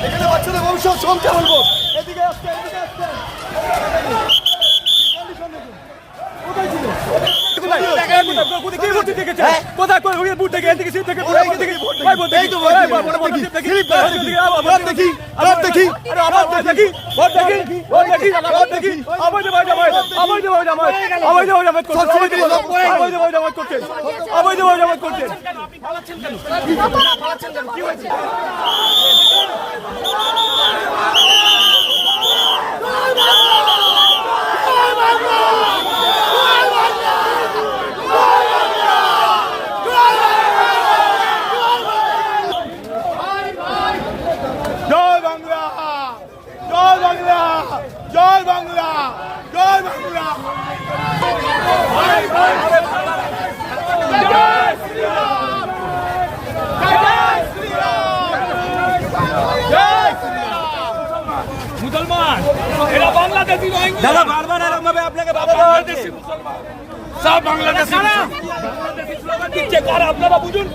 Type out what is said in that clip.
এখানে বাচ্চাদের ভবিষ্যৎ সোমকে বলবো এদিকে আসতে জয় বাংলা জয় বাংলা মুসলমান এরা বাংলাদেশি রোহিঙ্গা দাদা বারবার এরকম ভাবে আপনাকে বাংলাদেশি মুসলমান সব বাংলাদেশি স্লোগান দিচ্ছে কারা আপনারা বুঝুন।